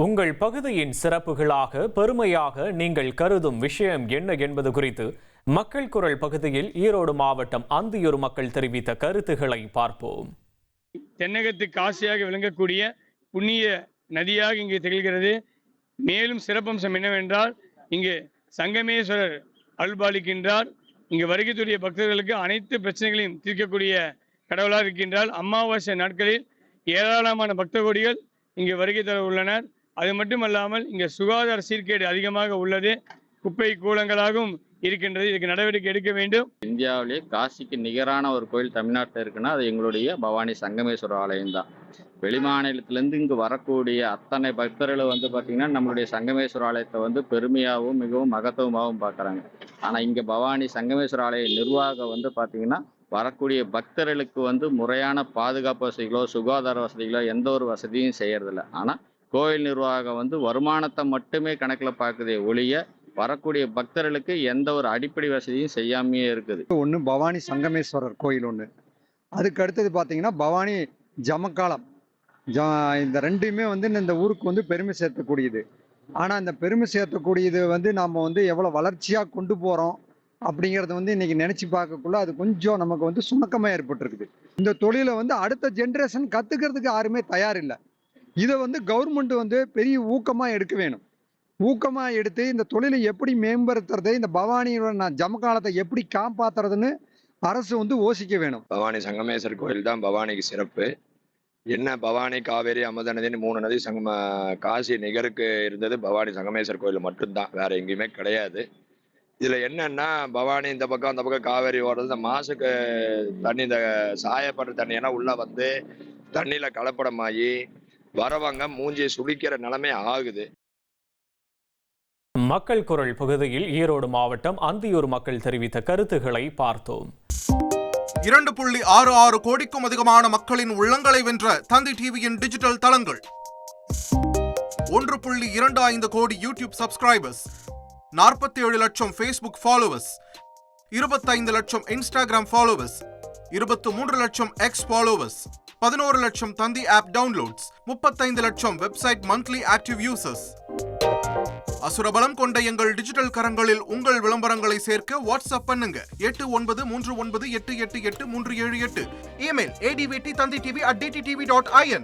உங்கள் பகுதியின் சிறப்புகளாக பெருமையாக நீங்கள் கருதும் விஷயம் என்ன என்பது குறித்து மக்கள் குரல் பகுதியில் ஈரோடு மாவட்டம் அந்தியூர் மக்கள் தெரிவித்த கருத்துக்களை பார்ப்போம். தென்னகத்து காசியாக விளங்கக்கூடிய புண்ணிய நதியாக இங்கு திகழ்கிறது. மேலும் சிறப்பம்சம் என்னவென்றால் இங்கு சங்கமேஸ்வரர் அருள்பாலிக்கின்றார். இங்கு வருகைக்குரிய பக்தர்களுக்கு அனைத்து பிரச்சனைகளையும் தீர்க்கக்கூடிய கடவுளாக இருக்கின்றால். அமாவாசை நாட்களில் ஏராளமான பக்த கோடிகள் இங்கு வருகை தர உள்ளனர். அது மட்டுமல்லாமல் இங்கு சுகாதார சீர்கேடு அதிகமாக உள்ளது. குப்பை கூலங்களாகவும் இருக்கின்றது. இதுக்கு நடவடிக்கை எடுக்க வேண்டும். இந்தியாவிலேயே காசிக்கு நிகரான ஒரு கோயில் தமிழ்நாட்டில் இருக்குன்னா அது எங்களுடைய பவானி சங்கமேஸ்வரர் ஆலயம் தான். வெளிமாநிலத்திலேருந்து இங்கு வரக்கூடிய அத்தனை பக்தர்கள் பார்த்தீங்கன்னா நம்மளுடைய சங்கமேஸ்வர ஆலயத்தை பெருமையாகவும் மிகவும் மகத்துவமாகவும் பார்க்குறாங்க. ஆனால் இங்கே பவானி சங்கமேஸ்வர ஆலய நிர்வாகம் பார்த்தீங்கன்னா வரக்கூடிய பக்தர்களுக்கு முறையான பாதுகாப்பு வசதிகளோ சுகாதார வசதிகளோ எந்த ஒரு வசதியும் செய்யறதில்ல. ஆனால் கோயில் நிர்வாகம் வருமானத்தை மட்டுமே கணக்கில் பார்க்குதே ஒழிய வரக்கூடிய பக்தர்களுக்கு எந்த ஒரு அடிப்படை வசதியும் செய்யாமையே இருக்குது. ஒன்று பவானி சங்கமேஸ்வரர் கோயில் ஒன்று, அதுக்கு அடுத்தது பார்த்தீங்கன்னா பவானி ஜமக்காலம். இந்த ரெண்டுமே இந்த ஊருக்கு பெருமை சேர்த்தக்கூடியது. ஆனால் இந்த பெருமை சேர்த்தக்கூடியது நாம் எவ்வளோ வளர்ச்சியாக கொண்டு போகிறோம் அப்படிங்கிறது இன்னைக்கு நினச்சி பார்க்கக்குள்ள அது கொஞ்சம் நமக்கு சுணக்கமாக ஏற்பட்டிருக்குது. இந்த தொழிலை அடுத்த ஜென்ரேஷன் கற்றுக்கிறதுக்கு யாருமே தயார் இல்லை. இதை கவர்மெண்ட் பெரிய ஊக்கமாக எடுக்க வேணும். ஊக்கமாக எடுத்து இந்த தொழிலை எப்படி மேம்படுத்துறது, இந்த பவானியோட ஜமக்காலத்தை எப்படி காப்பாற்றுறதுன்னு அரசு யோசிக்க வேணும். பவானி சங்கமேஸ்வரர் கோயில் தான் பவானிக்கு சிறப்பு. என்ன பவானி காவேரி அமுத நதின்னு 3 நதி காசி நிகருக்கு இருந்தது பவானி சங்கமேஸ்வரர் கோயில் மட்டும்தான், வேற எங்கேயுமே கிடையாது. இதுல என்னன்னா பவானி இந்த பக்கம் அந்த பக்கம் காவேரி ஓடுறது, இந்த மாசுக்கு தண்ணி இந்த சாயப்படுற தண்ணி எல்லாம் உள்ள தண்ணியில கலப்படமாகி வரவங்க மூஞ்சியை சுழிக்கிற நிலைமை ஆகுது. மக்கள் குரல் பகுதியில் ஈரோடு மாவட்டம் அந்தியூர் மக்கள் தெரிவித்த கருத்துக்களை பார்த்தோம். 2.66 கோடிக்கும் அதிகமான மக்களின் உள்ளங்களை வென்ற தந்தி டிவியின் டிஜிட்டல் தளங்கள், 1.25 கோடி யூடியூப் சப்ஸ்கிரைபர்ஸ், 47 லட்சம் ஃபேஸ்புக் ஃபாலோவர்ஸ், 25 லட்சம் இன்ஸ்டாகிராம் ஃபாலோவர்ஸ், 23 லட்சம் எக்ஸ் ஃபாலோவர்ஸ், 11 லட்சம் தந்தி ஆப் டவுன்லோட்ஸ், 35 லட்சம் வெப்சைட் மந்த்லி ஆக்டிவ் யூசர்ஸ். அசுரபலம் கொண்ட எங்கள் டிஜிட்டல் கரங்களில் உங்கள் விளம்பரங்களை சேர்க்க வாட்ஸ்அப் பண்ணுங்க 8939888378. Email advt@dttv.in.